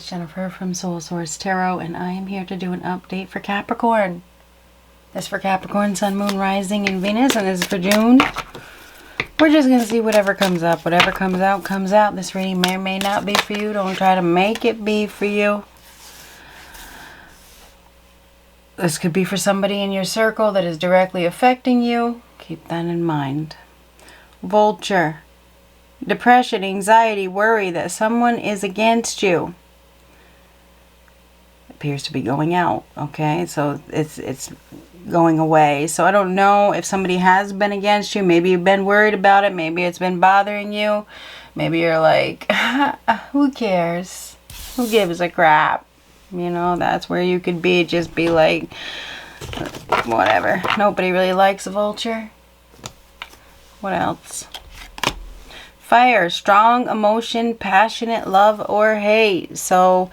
It's Jennifer from Soul Source Tarot, and I am here to do an update for Capricorn. This is for Capricorn, Sun, Moon, Rising, and Venus, and this is for June. We're just going to see whatever comes up. Whatever comes out, comes out. This reading may or may not be for you. Don't try to make it be for you. This could be for somebody in your circle that is directly affecting you. Keep that in mind. Vulture. Depression, anxiety, worry that someone is against you. Appears to be going out. Okay, so it's going away. So I don't know if somebody has been against you. Maybe you've been worried about it. Maybe it's been bothering you. Maybe you're like, who cares? Who gives a crap? You know, that's where you could be. Just be like, whatever. Nobody really likes a vulture. What else? Fire, strong emotion, passionate love or hate. So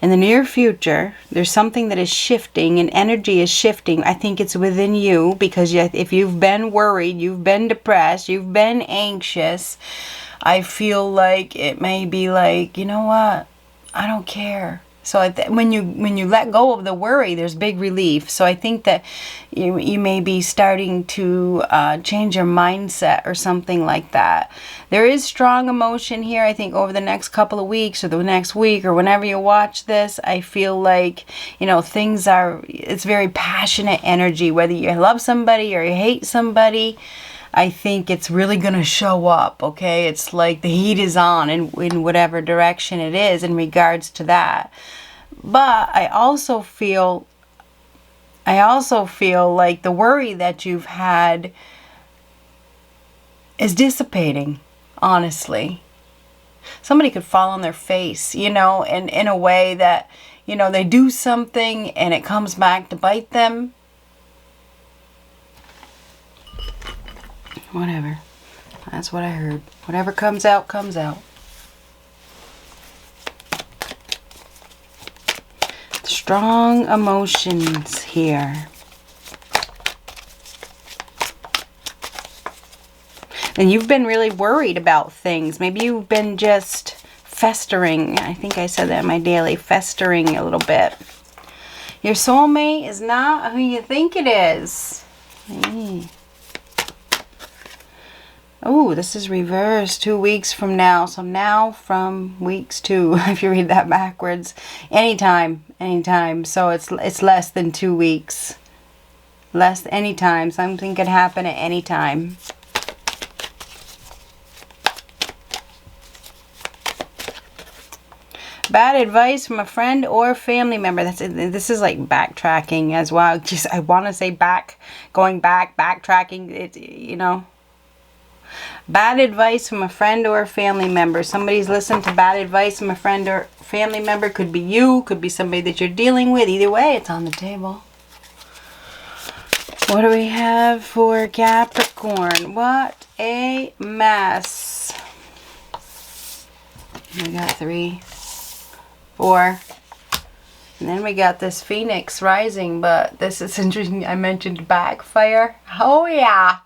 in the near future, there's something that is shifting and energy is shifting. I think it's within you because if you've been worried, you've been depressed, you've been anxious, I feel like it may be like, you know what? I don't care. So when you let go of the worry, there's big relief. So I think that you may be starting to change your mindset or something like that. There is strong emotion here. I think over the next couple of weeks or the next week or whenever you watch this, I feel like, you know, it's very passionate energy. Whether you love somebody or you hate somebody, I think it's really going to show up, okay? It's like the heat is on in whatever direction it is in regards to that. But I also feel like the worry that you've had is dissipating, honestly. Somebody could fall on their face, you know, and in a way that, you know, they do something and it comes back to bite them. Whatever. That's what I heard. Whatever comes out, comes out. Strong emotions here. And you've been really worried about things. Maybe you've been just festering. I think I said that in my daily. Festering a little bit. Your soulmate is not who you think it is. Oh, this is reversed 2 weeks from now. So now from weeks 2, if you read that backwards. Anytime. So it's less than 2 weeks. Anytime. Something could happen at any time. Bad advice from a friend or family member. This is like backtracking as well. I want to say backtracking. It, you know. Bad advice from a friend or a family member. Somebody's listened to bad advice from a friend or family member. Could be you. Could be somebody that you're dealing with. Either way, it's on the table. What do we have for Capricorn? What a mess. We got 3, 4. And then we got this Phoenix rising. But this is interesting. I mentioned backfire. Oh, yeah.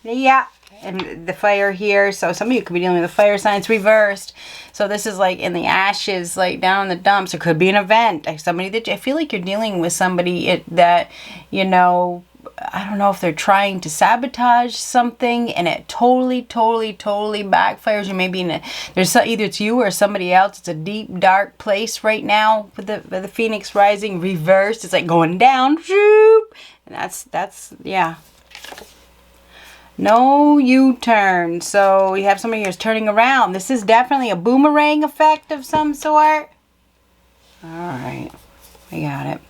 Yeah. And the fire here, so some of you could be dealing with the fire signs reversed. So this is like in the ashes, like down in the dumps. It could be an event, like somebody that I feel like you're dealing with somebody that, you know, I don't know if they're trying to sabotage something and it totally backfires. You may be in either it's you or somebody else. It's a deep dark place right now with the Phoenix rising reversed. It's like going down, and that's yeah. No U-turn. So you have somebody who's turning around. This is definitely a boomerang effect of some sort. All right. We got it.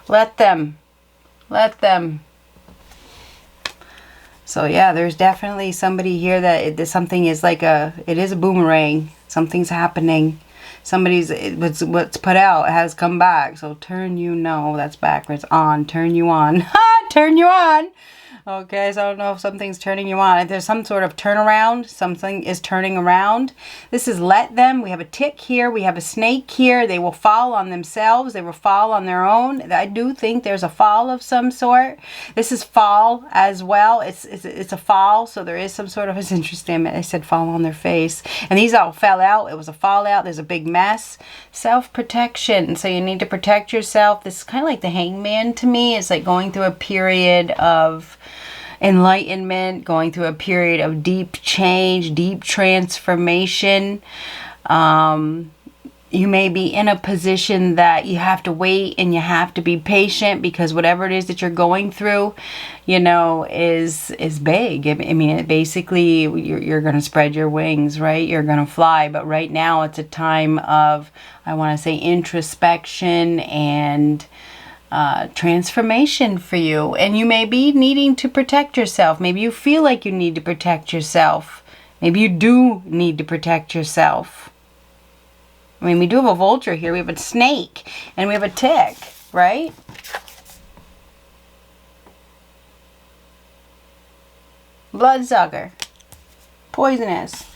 Let them. So yeah, there's definitely somebody here that something is like it is a boomerang. Something's happening. What's put out has come back. So turn you, no, that's backwards. On, turn you on. Turn you on. Okay, so I don't know if something's turning you on. If there's some sort of turnaround, something is turning around. This is let them. We have a tick here. We have a snake here. They will fall on themselves. They will fall on their own. I do think there's a fall of some sort. This is fall as well. It's a fall, so there is some sort of, it's interesting. I said fall on their face. And these all fell out. It was a fallout. There's a big mess. Self-protection. So you need to protect yourself. This is kind of like the hangman to me. It's like going through a period of enlightenment, going through a period of deep change, deep transformation. You may be in a position that you have to wait and you have to be patient because whatever it is that you're going through, you know, is big. I mean, basically, you're going to spread your wings, right? You're going to fly. But right now, it's a time of, I want to say, introspection and transformation for you. And you may be needing to protect yourself. Maybe you feel like you need to protect yourself. Maybe you do need to protect yourself. I mean, we do have a vulture here. We have a snake and we have a tick, right? Bloodsucker. Poisonous.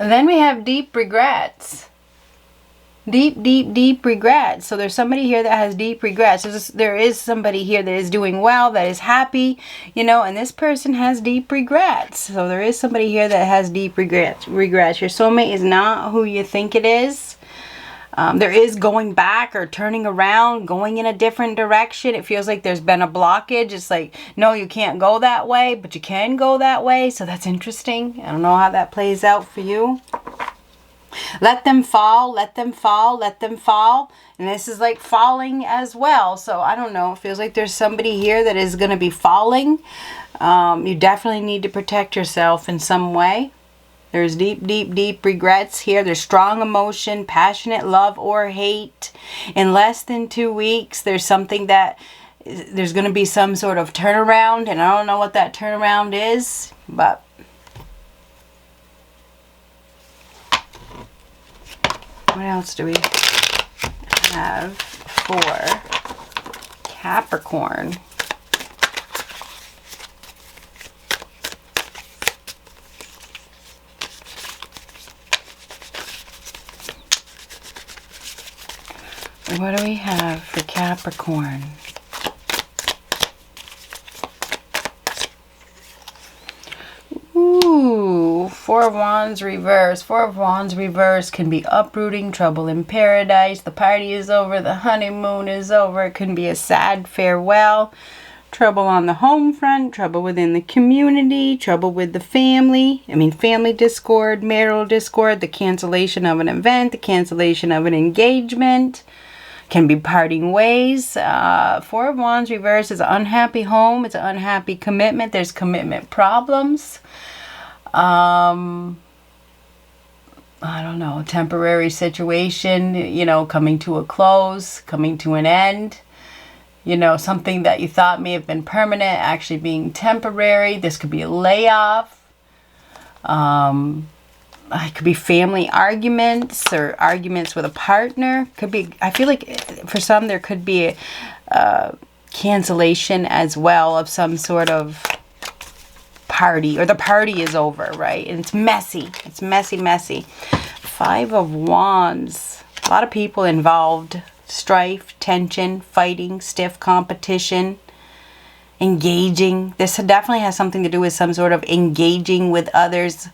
And then we have deep regrets. Deep regrets. So there's somebody here that has deep regrets. There is somebody here that is doing well, that is happy, you know, and this person has deep regrets. So there is somebody here that has deep regrets. Your soulmate is not who you think it is. There is going back or turning around, going in a different direction. It feels like there's been a blockage. It's like, no, you can't go that way, but you can go that way. So that's interesting. I don't know how that plays out for you. Let them fall, let them fall, let them fall. And this is like falling as well. So I don't know. It feels like there's somebody here that is going to be falling. You definitely need to protect yourself in some way. There's deep regrets here. There's strong emotion, passionate love or hate. In less than 2 weeks, there's something that there's going to be some sort of turnaround. And I don't know what that turnaround is, but what else do we have for Capricorn? What do we have for Capricorn? Ooh, Four of Wands reverse. Four of Wands reverse can be uprooting, trouble in paradise. The party is over, the honeymoon is over. It can be a sad farewell. Trouble on the home front, trouble within the community, trouble with the family. I mean, family discord, marital discord, the cancellation of an event, the cancellation of an engagement. Can be parting ways. Four of Wands reverse is an unhappy home. It's an unhappy commitment. There's commitment problems. I don't know, temporary situation, you know, coming to a close, coming to an end. You know, something that you thought may have been permanent actually being temporary. This could be a layoff. It could be family arguments or arguments with a partner. Could be, I feel like for some there could be a cancellation as well of some sort of party, or the party is over, right? And it's messy. It's messy. Five of Wands. A lot of people involved. Strife, tension, fighting, stiff competition, engaging. This definitely has something to do with some sort of engaging with others,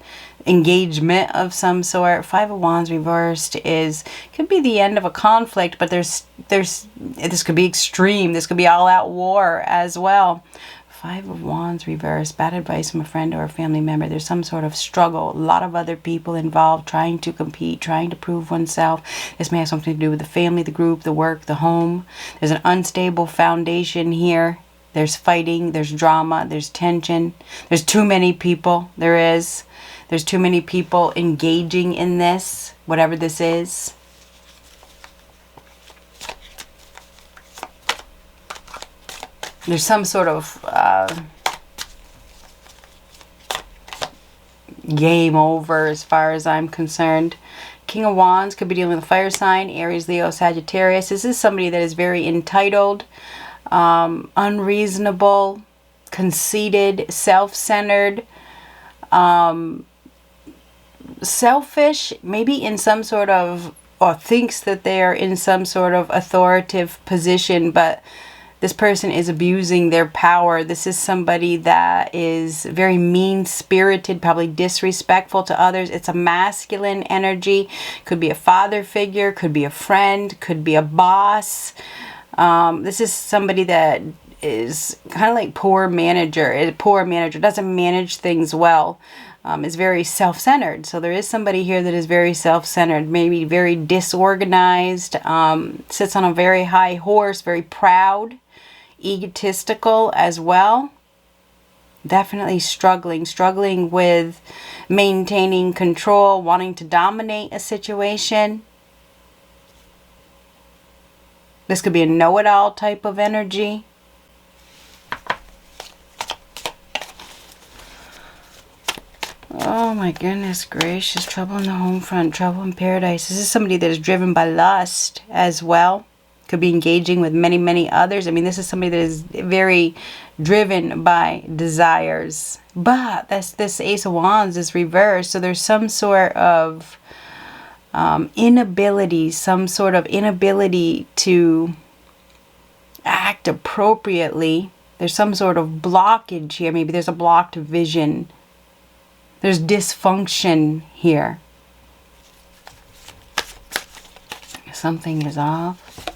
engagement of some sort. Five of Wands reversed could be the end of a conflict, but this could be extreme. This could be all out war as well. Five of Wands reversed, bad advice from a friend or a family member. There's some sort of struggle. A lot of other people involved, trying to compete, trying to prove oneself. This may have something to do with the family, the group, the work, the home. There's an unstable foundation here. There's fighting, there's drama, there's tension. There's too many people. There's too many people engaging in this, whatever this is. There's some sort of game over as far as I'm concerned. King of Wands could be dealing with a fire sign, Aries, Leo, Sagittarius. This is somebody that is very entitled. unreasonable, conceited, self-centered, selfish, maybe in some sort of, or thinks that they're in some sort of authoritative position, but this person is abusing their power. This is somebody that is very mean-spirited, probably disrespectful to others. It's a masculine energy. Could be a father figure, could be a friend, could be a boss. This is somebody that is kind of like poor manager. A poor manager doesn't manage things well. Is very self-centered. So there is somebody here that is very self-centered, maybe very disorganized, sits on a very high horse, very proud, egotistical as well. Definitely struggling with maintaining control, wanting to dominate a situation. This could be a know-it-all type of energy. Oh my goodness gracious. Trouble in the home front, trouble in paradise. This is somebody that is driven by lust as well. Could be engaging with many others. I mean, this is somebody that is very driven by desires. But this Ace of Wands is reversed. So there's some sort of inability, some sort of inability to act appropriately. There's some sort of blockage here. Maybe there's a blocked vision. There's dysfunction here. Something is off.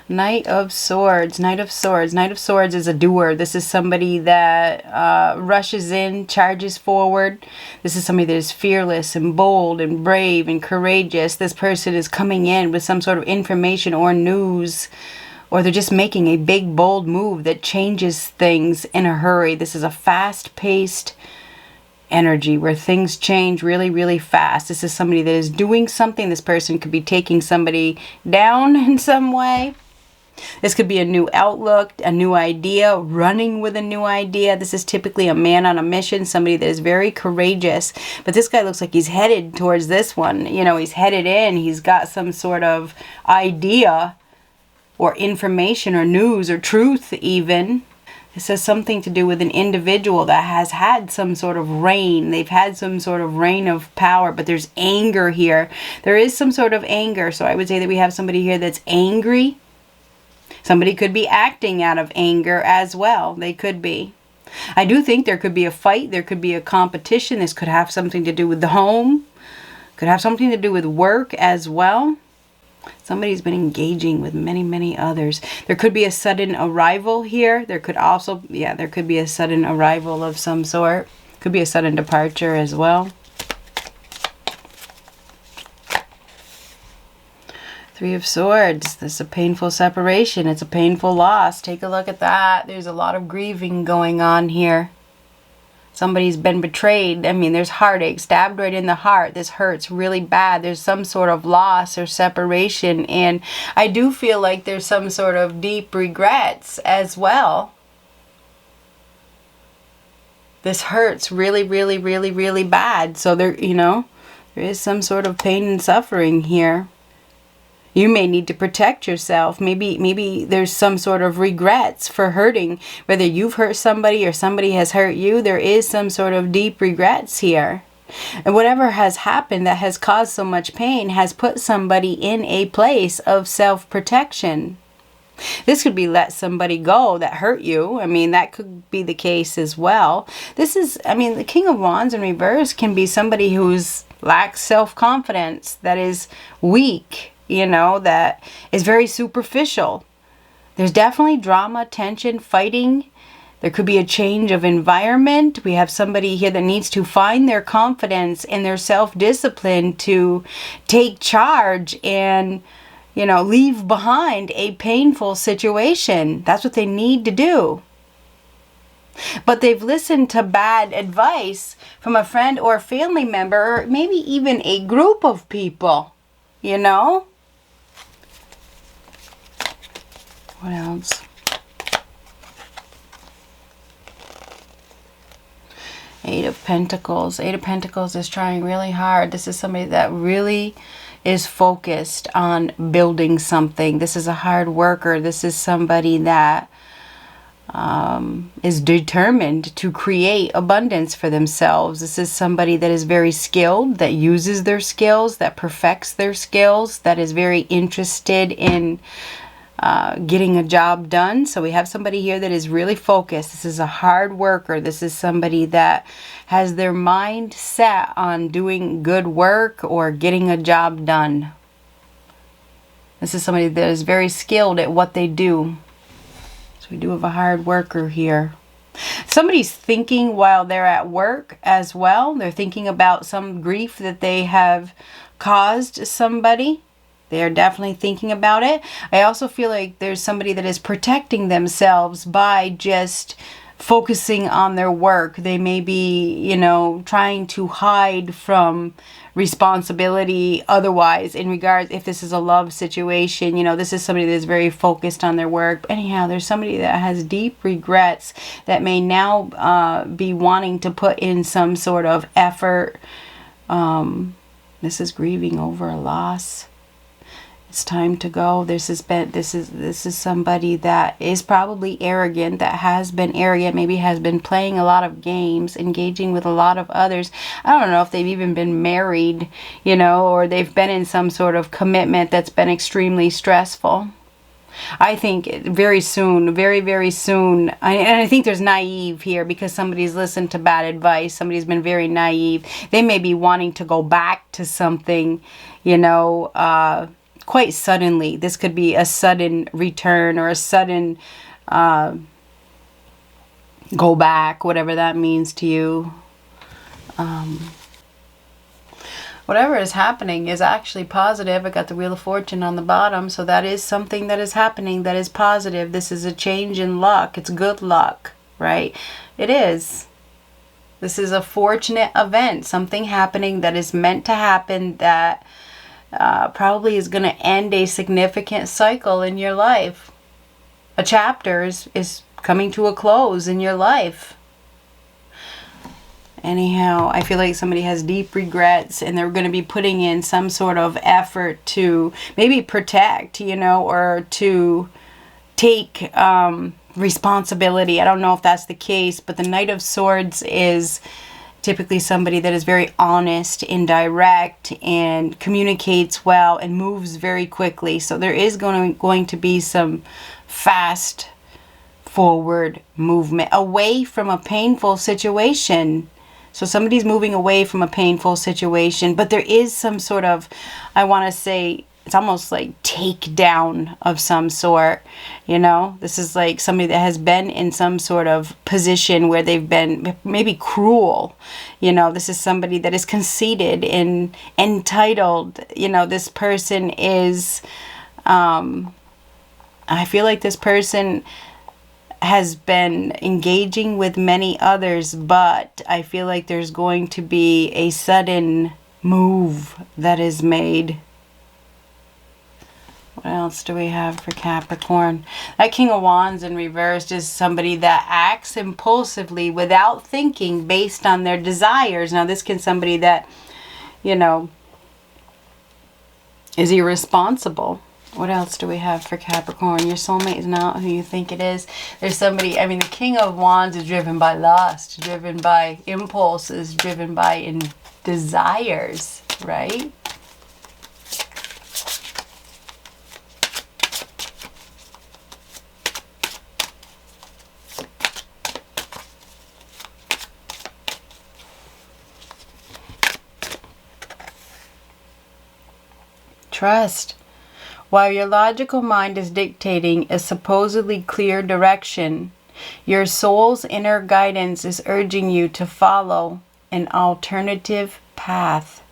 Knight of Swords. Knight of Swords. Knight of Swords is a doer. This is somebody that rushes in, charges forward. This is somebody that is fearless and bold and brave and courageous. This person is coming in with some sort of information or news, or they're just making a big, bold move that changes things in a hurry. This is a fast-paced energy where things change really fast. This is somebody that is doing something. This person could be taking somebody down in some way. This could be a new outlook, a new idea, running with a new idea. This is typically a man on a mission, somebody that is very courageous. But this guy looks like he's headed towards this one. You know, he's headed in. He's got some sort of idea or information or news or truth even. This has something to do with an individual that has had some sort of reign. They've had some sort of reign of power, but there's anger here. There is some sort of anger. So I would say that we have somebody here that's angry. Somebody could be acting out of anger as well. They could be. I do think there could be a fight. There could be a competition. This could have something to do with the home. Could have something to do with work as well. Somebody's been engaging with many others. There could be a sudden arrival here. There could also, there could be a sudden arrival of some sort. Could be a sudden departure as well. Three of Swords. This is a painful separation. It's a painful loss. Take a look at that. There's a lot of grieving going on here. Somebody's been betrayed. I mean, there's heartache, stabbed right in the heart. This hurts really bad. There's some sort of loss or separation. And I do feel like there's some sort of deep regrets as well. This hurts really bad. So there, there is some sort of pain and suffering here. You may need to protect yourself. Maybe there's some sort of regrets for hurting. Whether you've hurt somebody or somebody has hurt you, there is some sort of deep regrets here. And whatever has happened that has caused so much pain has put somebody in a place of self-protection. This could be let somebody go that hurt you. I mean, that could be the case as well. This is, I mean, the King of Wands in reverse can be somebody who's lacks self-confidence, that is weak. That is very superficial. There's definitely drama, tension, fighting. There could be a change of environment. We have somebody here that needs to find their confidence and their self-discipline to take charge and, leave behind a painful situation. That's what they need to do. But they've listened to bad advice from a friend or a family member, or maybe even a group of people, What else? Eight of Pentacles. Eight of Pentacles is trying really hard. This is somebody that really is focused on building something. This is a hard worker. This is somebody that is determined to create abundance for themselves. This is somebody that is very skilled, that uses their skills, that perfects their skills, that is very interested in getting a job done. So we have somebody here that is really focused. This is a hard worker. This is somebody that has their mind set on doing good work or getting a job done. This is somebody that is very skilled at what they do. So we do have a hard worker here. Somebody's thinking while they're at work as well. They're thinking about some grief that they have caused somebody. They are definitely thinking about it. I also feel like there's somebody that is protecting themselves by just focusing on their work. They may be, you know, trying to hide from responsibility otherwise, in regards, if this is a love situation, you know, this is somebody that's very focused on their work. Anyhow, there's somebody that has deep regrets that may now be wanting to put in some sort of effort. This is grieving over a loss. It's time to go. This is somebody that is probably arrogant, that has been arrogant, maybe has been playing a lot of games, engaging with a lot of others. I don't know if they've even been married, you know, or they've been in some sort of commitment that's been extremely stressful. I think very soon, very, very soon, and I think there's naive here, because somebody's listened to bad advice. Somebody's been very naive. They may be wanting to go back to something, you know, quite suddenly. This could be a sudden return or a sudden go back, whatever that means to you. Whatever is happening is actually positive. I got the Wheel of Fortune on the bottom, so that is something that is happening that is positive. This is a change in luck. It's good luck, right? It is. This is a fortunate event, something happening that is meant to happen, that probably is going to end a significant cycle in your life. A chapter is coming to a close in your life. Anyhow, I feel like somebody has deep regrets, and they're going to be putting in some sort of effort to maybe protect, you know, or to take responsibility. I don't know if that's the case, but the Knight of Swords is typically somebody that is very honest and direct and communicates well and moves very quickly. So there is going to be some fast forward movement away from a painful situation. So somebody's moving away from a painful situation, but there is some sort of, I want to say, it's almost like takedown of some sort, you know. This is like somebody that has been in some sort of position where they've been maybe cruel, you know. This is somebody that is conceited and entitled, you know. This person is, I feel like this person has been engaging with many others, but I feel like there's going to be a sudden move that is made. What else do we have for Capricorn? That King of Wands in reverse is somebody that acts impulsively without thinking, based on their desires. Now, this can somebody that, you know, is irresponsible. What else do we have for Capricorn? Your soulmate is not who you think it is. There's somebody, I mean, the King of Wands is driven by lust, driven by impulses, driven by desires, right? Trust. While your logical mind is dictating a supposedly clear direction, your soul's inner guidance is urging you to follow an alternative path.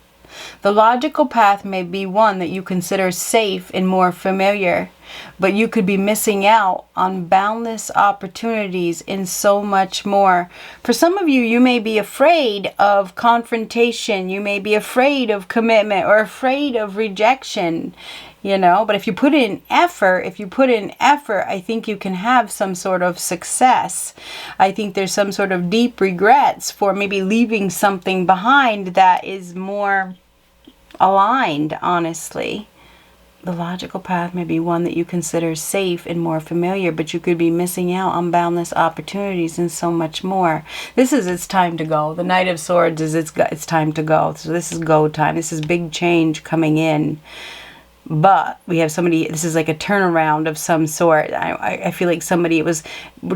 The logical path may be one that you consider safe and more familiar, but you could be missing out on boundless opportunities and so much more. For some of you, you may be afraid of confrontation. You may be afraid of commitment or afraid of rejection, you know. But if you put in effort, I think you can have some sort of success. I think there's some sort of deep regrets for maybe leaving something behind that is more aligned, honestly. The logical path may be one that you consider safe and more familiar, but you could be missing out on boundless opportunities and so much more. This is it's time to go. The Knight of Swords is it's time to go. So this is go time. This is big change coming in. But we have somebody, this is like a turnaround of some sort. I feel like somebody was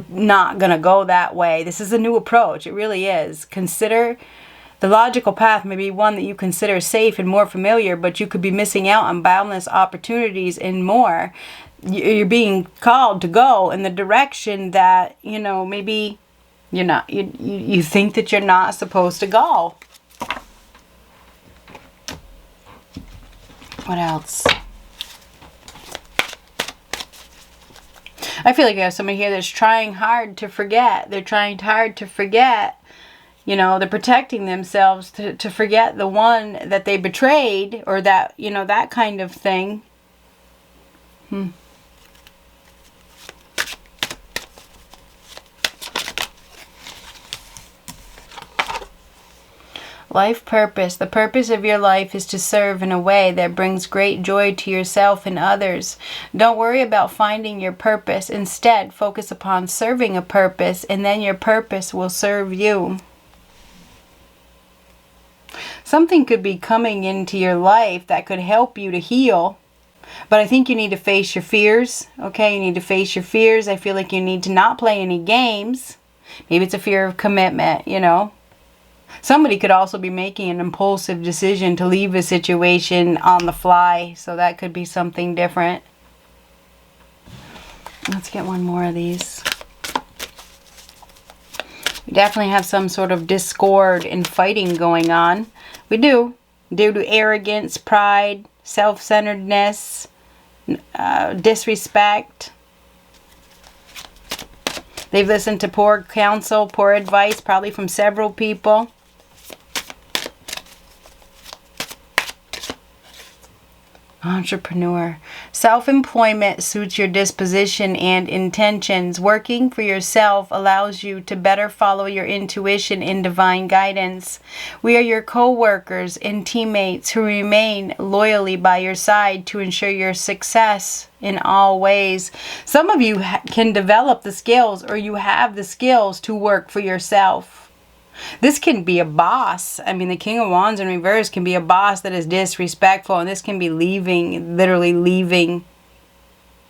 not going to go that way. This is a new approach. It really is. Consider the logical path may be one that you consider safe and more familiar, but you could be missing out on boundless opportunities and more. You're being called to go in the direction that, you know, maybe you're not, you think that you're not supposed to go. What else? I feel like you have somebody here that's trying hard to forget. They're trying hard to forget. You know, they're protecting themselves to forget the one that they betrayed, or that, you know, that kind of thing. Life purpose. The purpose of your life is to serve in a way that brings great joy to yourself and others. Don't worry about finding your purpose. Instead, focus upon serving a purpose, and then your purpose will serve you. Something could be coming into your life that could help you to heal. But I think you need to face your fears. Okay, you need to face your fears. I feel like you need to not play any games. Maybe it's a fear of commitment, you know. Somebody could also be making an impulsive decision to leave a situation on the fly. So that could be something different. Let's get one more of these. We definitely have some sort of discord and fighting going on. We do. Due to arrogance, pride, self-centeredness, disrespect. They've listened to poor counsel, poor advice, probably from several people. Entrepreneur. Self-employment suits your disposition and intentions. Working for yourself allows you to better follow your intuition and divine guidance. We are your co-workers and teammates who remain loyally by your side to ensure your success in all ways. Some of you can develop the skills, or you have the skills to work for yourself. This can be a boss. I mean, the King of Wands in reverse can be a boss that is disrespectful, and this can be leaving, literally leaving.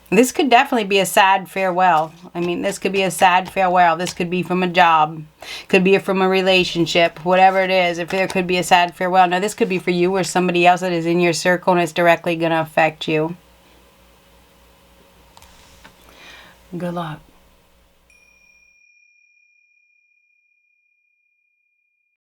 This could definitely be a sad farewell. I mean, this could be a sad farewell. This could be from a job, could be from a relationship, whatever it is. If there could be a sad farewell. Now, this could be for you or somebody else that is in your circle, and it's directly going to affect you. Good luck.